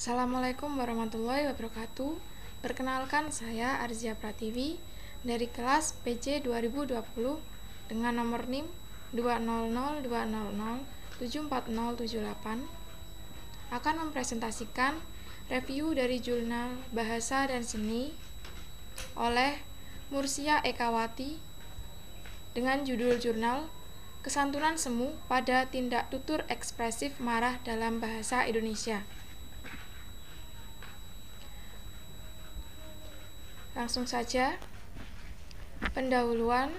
Assalamualaikum warahmatullahi wabarakatuh. Perkenalkan, saya Arzia Pratiwi dari kelas PC 2020 dengan nomor NIM 20020074078 akan mempresentasikan review dari jurnal Bahasa dan Seni oleh Mursia Ekawati dengan judul jurnal Kesantunan Semu pada Tindak Tutur Ekspresif Marah dalam Bahasa Indonesia. Langsung saja, pendahuluan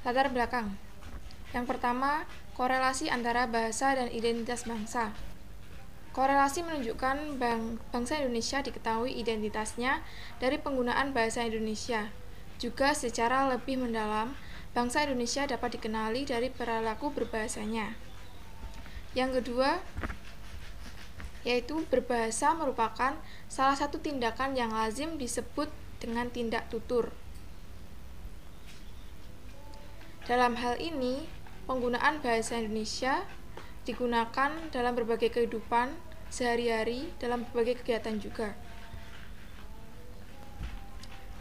latar belakang. Yang pertama, korelasi antara bahasa dan identitas bangsa. Korelasi menunjukkan bangsa Indonesia diketahui identitasnya dari penggunaan bahasa Indonesia. Juga secara lebih mendalam, bangsa Indonesia dapat dikenali dari perilaku berbahasanya. Yang kedua, yaitu berbahasa merupakan salah satu tindakan yang lazim disebut dengan tindak tutur. Dalam hal ini, penggunaan bahasa Indonesia digunakan dalam berbagai kehidupan sehari-hari, dalam berbagai kegiatan juga.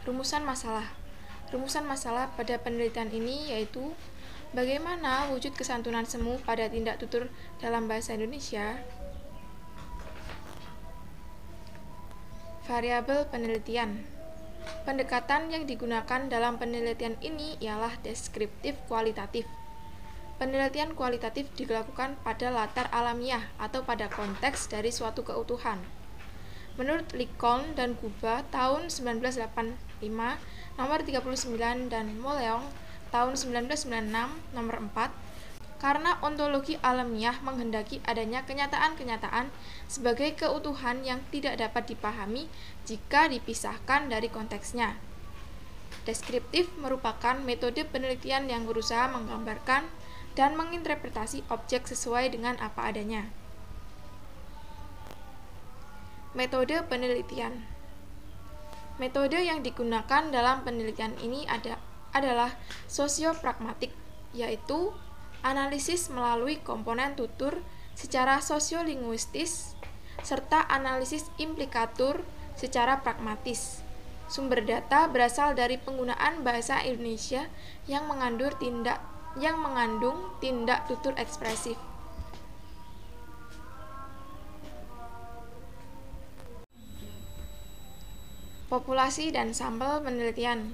Rumusan masalah pada penelitian ini yaitu bagaimana wujud kesantunan semu pada tindak tutur dalam bahasa Indonesia. Variabel penelitian. Pendekatan yang digunakan dalam penelitian ini ialah deskriptif kualitatif. Penelitian kualitatif dilakukan pada latar alamiah atau pada konteks dari suatu keutuhan. Menurut Lincoln dan Guba tahun 1985 nomor 39 dan Moleong tahun 1996 nomor 4, karena ontologi alamiah menghendaki adanya kenyataan-kenyataan sebagai keutuhan yang tidak dapat dipahami jika dipisahkan dari konteksnya. Deskriptif merupakan metode penelitian yang berusaha menggambarkan dan menginterpretasi objek sesuai dengan apa adanya. Metode penelitian. Metode yang digunakan dalam penelitian ini adalah sosiopragmatik, yaitu analisis melalui komponen tutur secara sosiolinguistis, serta analisis implikatur secara pragmatis. Sumber data berasal dari penggunaan bahasa Indonesia yang mengandung tindak tutur ekspresif. Populasi dan sampel penelitian.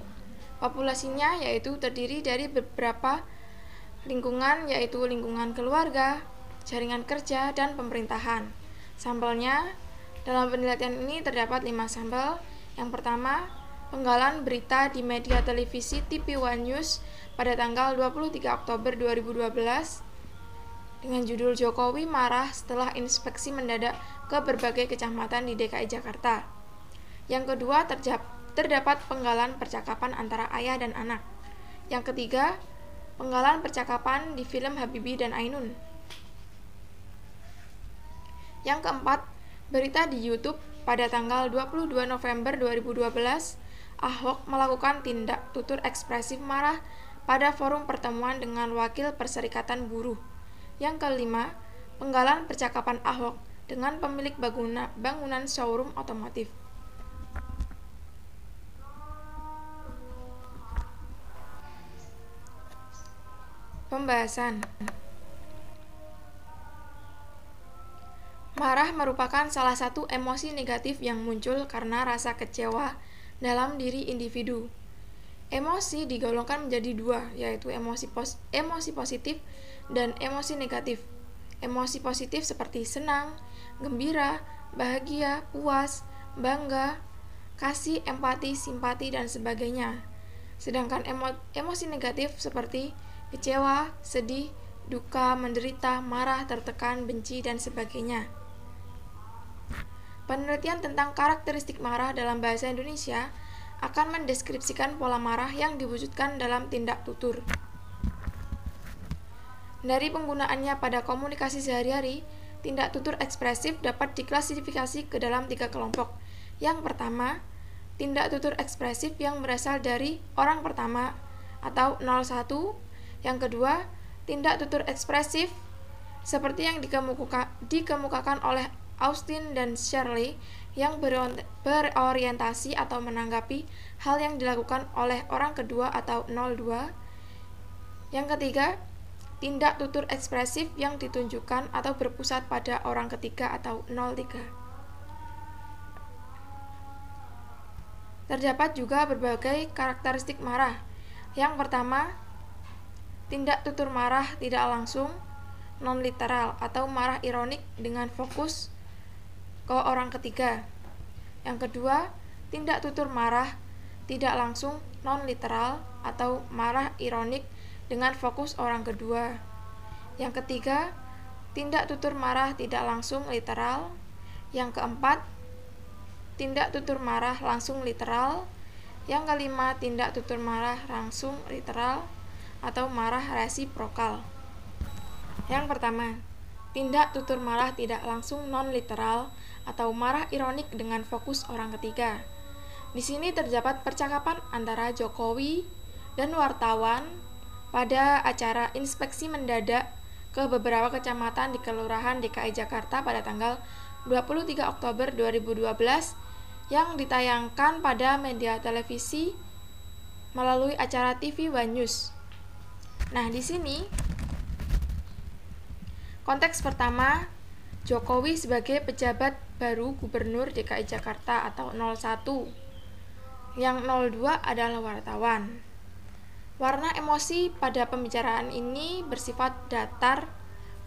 Populasinya yaitu terdiri dari beberapa lingkungan, yaitu lingkungan keluarga, jaringan kerja, dan pemerintahan. Sampelnya, dalam penelitian ini terdapat 5 sampel. Yang pertama, penggalan berita di media televisi TV One News pada tanggal 23 Oktober 2012 dengan judul Jokowi Marah Setelah Inspeksi Mendadak ke Berbagai Kecamatan di DKI Jakarta. Yang kedua, terdapat penggalan percakapan antara ayah dan anak. Yang ketiga, penggalan percakapan di film Habibie dan Ainun. Yang keempat, berita di YouTube pada tanggal 22 November 2012, Ahok melakukan tindak tutur ekspresif marah pada forum pertemuan dengan wakil Perserikatan Buruh. Yang kelima, penggalan percakapan Ahok dengan pemilik bangunan showroom otomotif. Pembahasan. Marah merupakan salah satu emosi negatif yang muncul karena rasa kecewa dalam diri individu. Emosi digolongkan menjadi dua, yaitu emosi positif dan emosi negatif. Emosi positif seperti senang, gembira, bahagia, puas, bangga, kasih, empati, simpati, dan sebagainya. Sedangkan emosi negatif seperti kecewa, sedih, duka, menderita, marah, tertekan, benci, dan sebagainya. Penelitian tentang karakteristik marah dalam bahasa Indonesia akan mendeskripsikan pola marah yang diwujudkan dalam tindak tutur. Dari penggunaannya pada komunikasi sehari-hari, tindak tutur ekspresif dapat diklasifikasi ke dalam 3 kelompok. Yang pertama, tindak tutur ekspresif yang berasal dari orang pertama atau 01. Yang kedua, tindak tutur ekspresif seperti yang dikemukakan oleh Austin dan Shirley yang berorientasi atau menanggapi hal yang dilakukan oleh orang kedua atau 02. Yang ketiga, tindak tutur ekspresif yang ditunjukkan atau berpusat pada orang ketiga atau 03. Terdapat juga berbagai karakteristik marah. Yang pertama, tindak tutur marah tidak langsung, non-literal atau marah ironik dengan fokus ke orang ketiga. Yang kedua, tindak tutur marah tidak langsung, non-literal atau marah ironik dengan fokus orang kedua. Yang ketiga, tindak tutur marah tidak langsung literal. Yang keempat, tindak tutur marah langsung literal. Yang kelima, tindak tutur marah langsung literal atau marah resiprokal. Yang pertama, tindak tutur marah tidak langsung non-literal atau marah ironik dengan fokus orang ketiga. Di sini terdapat percakapan antara Jokowi dan wartawan pada acara inspeksi mendadak ke beberapa kecamatan di Kelurahan DKI Jakarta pada tanggal 23 Oktober 2012 yang ditayangkan pada media televisi melalui acara TV One News. Nah, di sini konteks pertama, Jokowi sebagai pejabat baru Gubernur DKI Jakarta atau 01. Yang 02 adalah wartawan. Warna emosi pada pembicaraan ini bersifat datar,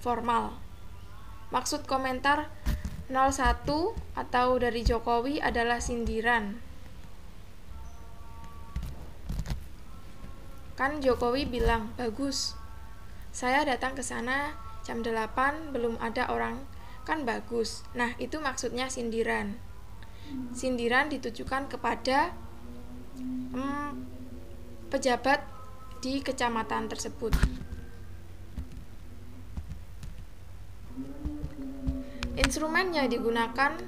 formal. Maksud komentar 01 atau dari Jokowi adalah sindiran. Kan Jokowi bilang, bagus, saya datang ke sana jam 8 belum ada orang, kan bagus. Nah, itu maksudnya sindiran. Sindiran ditujukan kepada pejabat di kecamatan tersebut. Instrumen yang digunakan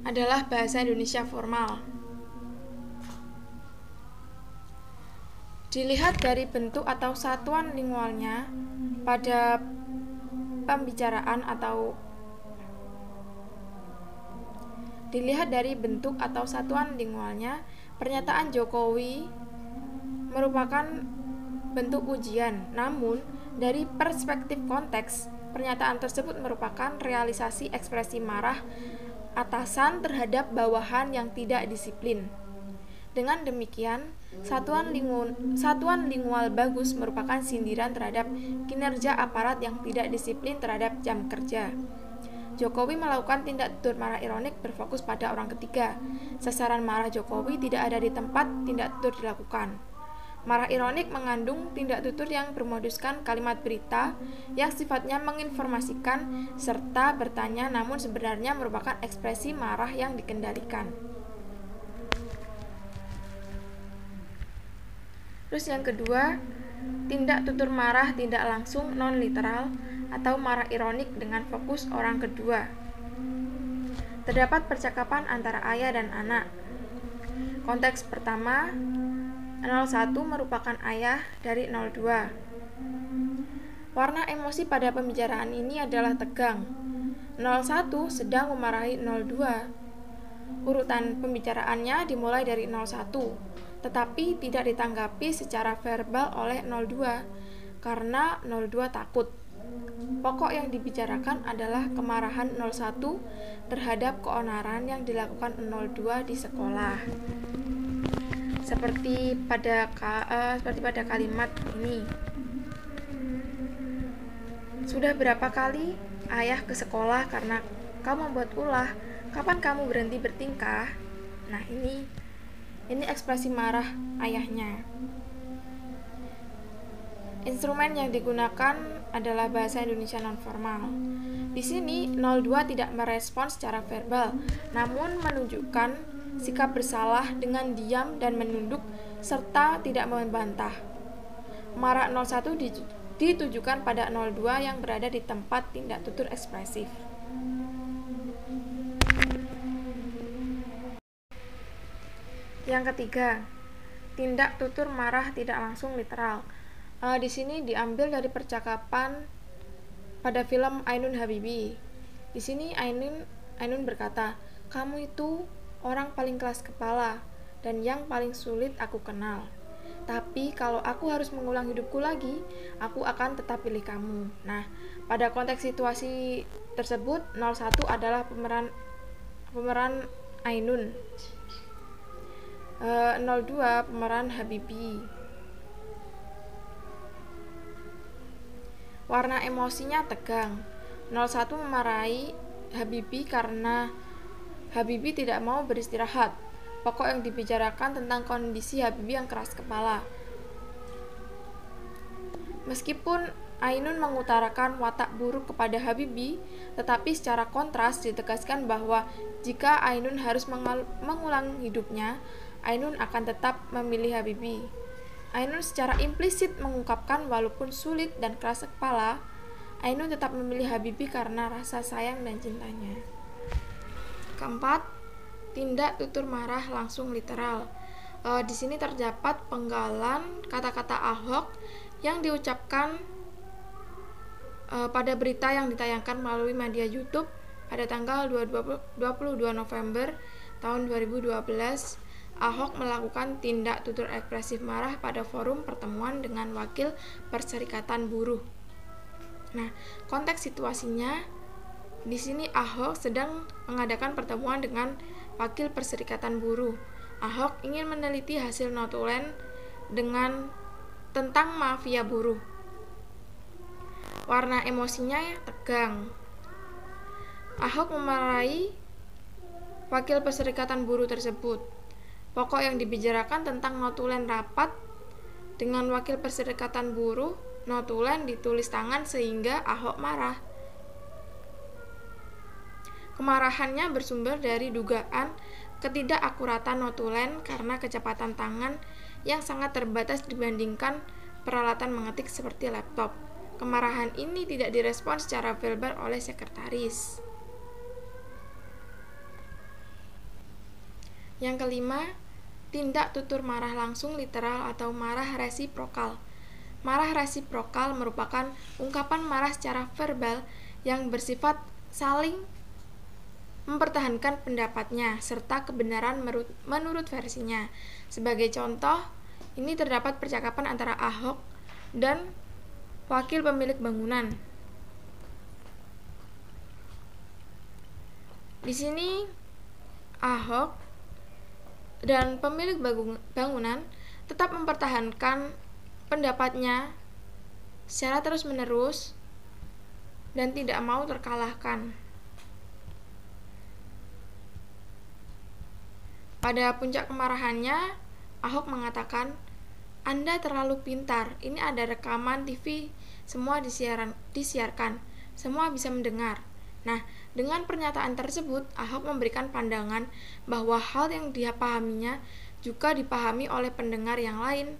adalah bahasa Indonesia formal. Dilihat dari bentuk atau satuan lingualnya pada pembicaraan atau pernyataan Jokowi merupakan bentuk ujian. Namun, dari perspektif konteks, pernyataan tersebut merupakan realisasi ekspresi marah atasan terhadap bawahan yang tidak disiplin. Dengan demikian, satuan lingual bagus merupakan sindiran terhadap kinerja aparat yang tidak disiplin terhadap jam kerja. Jokowi melakukan tindak tutur marah ironik berfokus pada orang ketiga. Sasaran marah Jokowi tidak ada di tempat tindak tutur dilakukan. Marah ironik mengandung tindak tutur yang bermoduskan kalimat berita yang sifatnya menginformasikan serta bertanya, namun sebenarnya merupakan ekspresi marah yang dikendalikan. Terus yang kedua, tindak tutur marah tidak langsung non-literal atau marah ironik dengan fokus orang kedua. Terdapat percakapan antara ayah dan anak. Konteks pertama, 01 merupakan ayah dari 02. Warna emosi pada pembicaraan ini adalah tegang. 01 sedang memarahi 02. Urutan pembicaraannya dimulai dari 01. Tetapi tidak ditanggapi secara verbal oleh 02 karena 02 takut. Pokok yang dibicarakan adalah kemarahan 01 terhadap keonaran yang dilakukan 02 di sekolah. Seperti pada kalimat ini. Sudah berapa kali ayah ke sekolah karena kau membuat ulah? Kapan kamu berhenti bertingkah? Nah, ini ekspresi marah ayahnya. Instrumen yang digunakan adalah bahasa Indonesia nonformal. Di sini 02 tidak merespons secara verbal, namun menunjukkan sikap bersalah dengan diam dan menunduk serta tidak membantah. Marah 01 ditujukan pada 02 yang berada di tempat tindak tutur ekspresif. Yang ketiga, tindak tutur marah tidak langsung literal. Di sini diambil dari percakapan pada film Ainun Habibi. Di sini Ainun Ainun berkata, "Kamu itu orang paling keras kepala dan yang paling sulit aku kenal. Tapi kalau aku harus mengulang hidupku lagi, aku akan tetap pilih kamu." Nah, pada konteks situasi tersebut, 01 adalah pemeran Ainun. 02 pemeran Habibie. Warna emosinya tegang. 01 memarahi Habibie karena Habibie tidak mau beristirahat. Pokok yang dibicarakan tentang kondisi Habibie yang keras kepala. Meskipun Ainun mengutarakan watak buruk kepada Habibie, tetapi secara kontras ditegaskan bahwa jika Ainun harus mengulang hidupnya, Ainun akan tetap memilih Habibie. Ainun secara implisit mengungkapkan walaupun sulit dan keras kepala, Ainun tetap memilih Habibie karena rasa sayang dan cintanya. Keempat, tindak tutur marah langsung literal. Di sini terdapat penggalan kata-kata Ahok yang diucapkan pada berita yang ditayangkan melalui media YouTube pada tanggal 22 November tahun 2012. Ahok melakukan tindak tutur ekspresif marah pada forum pertemuan dengan wakil Perserikatan Buruh. Nah, konteks situasinya di sini Ahok sedang mengadakan pertemuan dengan wakil Perserikatan Buruh. Ahok ingin meneliti hasil notulen tentang mafia buruh. Warna emosinya tegang. Ahok memarahi wakil Perserikatan Buruh tersebut. Pokok yang dibicarakan tentang notulen rapat dengan wakil Perserikatan Buruh, notulen ditulis tangan sehingga Ahok marah. Kemarahannya bersumber dari dugaan ketidakakuratan notulen karena kecepatan tangan yang sangat terbatas dibandingkan peralatan mengetik seperti laptop. Kemarahan ini tidak direspon secara verbal oleh sekretaris. Yang kelima, tindak tutur marah langsung literal atau marah resiprokal. Marah resiprokal merupakan ungkapan marah secara verbal yang bersifat saling mempertahankan pendapatnya serta kebenaran menurut versinya. Sebagai contoh, ini terdapat percakapan antara Ahok dan wakil pemilik bangunan. Di sini Ahok dan pemilik bangunan tetap mempertahankan pendapatnya secara terus-menerus dan tidak mau terkalahkan. Pada puncak kemarahannya, Ahok mengatakan, "Anda terlalu pintar, ini ada rekaman TV, semua disiarkan, semua bisa mendengar." Nah, dengan pernyataan tersebut, Ahok memberikan pandangan bahwa hal yang dia pahaminya juga dipahami oleh pendengar yang lain.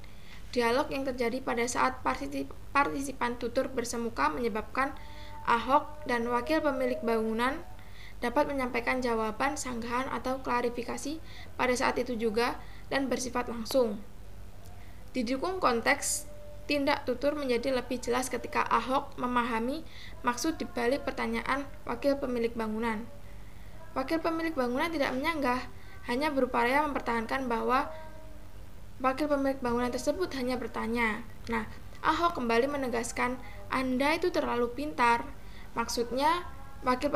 Dialog yang terjadi pada saat partisipan tutur bersemuka menyebabkan Ahok dan wakil pemilik bangunan dapat menyampaikan jawaban, sanggahan, atau klarifikasi pada saat itu juga dan bersifat langsung. Didukung konteks, tindak tutur menjadi lebih jelas ketika Ahok memahami maksud dibalik pertanyaan wakil pemilik bangunan. Wakil pemilik bangunan tidak menyanggah, hanya berupaya mempertahankan bahwa wakil pemilik bangunan tersebut hanya bertanya. Nah, Ahok kembali menegaskan, "Anda itu terlalu pintar." Maksudnya, wakil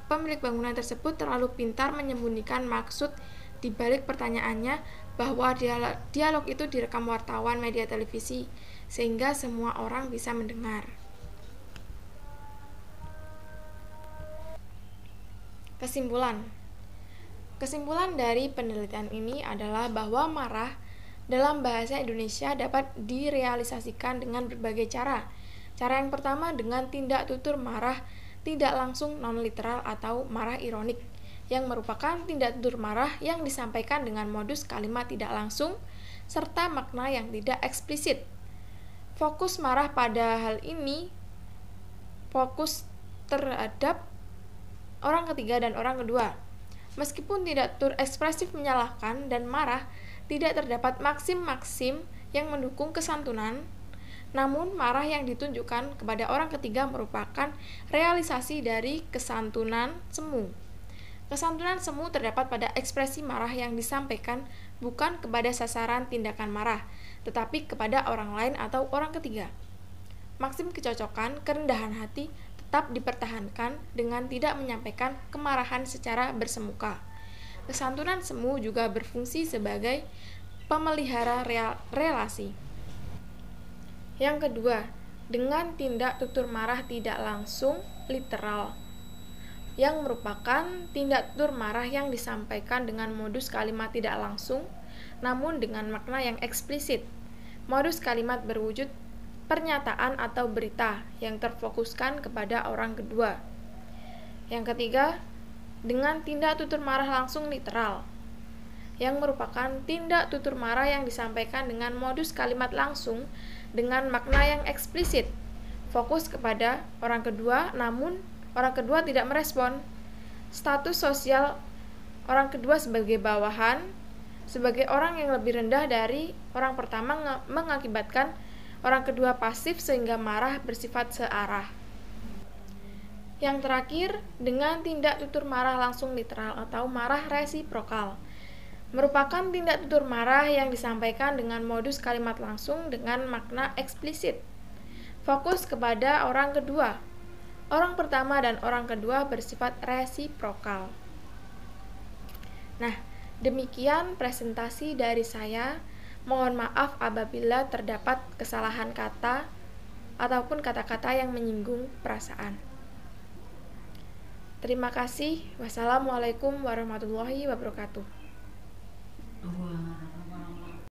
pemilik bangunan tersebut terlalu pintar menyembunyikan maksud di balik pertanyaannya bahwa dialog itu direkam wartawan media televisi, sehingga semua orang bisa mendengar. Kesimpulan dari penelitian ini adalah bahwa marah dalam bahasa Indonesia dapat direalisasikan dengan berbagai cara. Cara yang pertama dengan tindak tutur marah tidak langsung non-literal atau marah ironik, yang merupakan tindak tutur marah yang disampaikan dengan modus kalimat tidak langsung serta makna yang tidak eksplisit. Fokus marah pada hal ini fokus terhadap orang ketiga dan orang kedua. Meskipun tindak tutur ekspresif menyalahkan dan marah tidak terdapat maksim-maksim yang mendukung kesantunan, namun marah yang ditunjukkan kepada orang ketiga merupakan realisasi dari kesantunan semu. Kesantunan semu terdapat pada ekspresi marah yang disampaikan bukan kepada sasaran tindakan marah, tetapi kepada orang lain atau orang ketiga. Maksim kecocokan, kerendahan hati tetap dipertahankan dengan tidak menyampaikan kemarahan secara bersemuka. Kesantunan semu juga berfungsi sebagai pemelihara relasi. Yang kedua, dengan tindak tutur marah tidak langsung literal, yang merupakan tindak tutur marah yang disampaikan dengan modus kalimat tidak langsung, namun dengan makna yang eksplisit. Modus kalimat berwujud pernyataan atau berita yang terfokuskan kepada orang kedua. Yang ketiga, dengan tindak tutur marah langsung literal, yang merupakan tindak tutur marah yang disampaikan dengan modus kalimat langsung dengan makna yang eksplisit, fokus kepada orang kedua, namun orang kedua tidak merespon. Status sosial orang kedua sebagai bawahan, sebagai orang yang lebih rendah dari orang pertama mengakibatkan orang kedua pasif sehingga marah bersifat searah. Yang terakhir, dengan tindak tutur marah langsung literal atau marah resiprokal, merupakan tindak tutur marah yang disampaikan dengan modus kalimat langsung dengan makna eksplisit, fokus kepada orang kedua. Orang pertama dan orang kedua bersifat resiprokal. Nah, demikian presentasi dari saya. Mohon maaf apabila terdapat kesalahan kata ataupun kata-kata yang menyinggung perasaan. Terima kasih. Wassalamualaikum warahmatullahi wabarakatuh.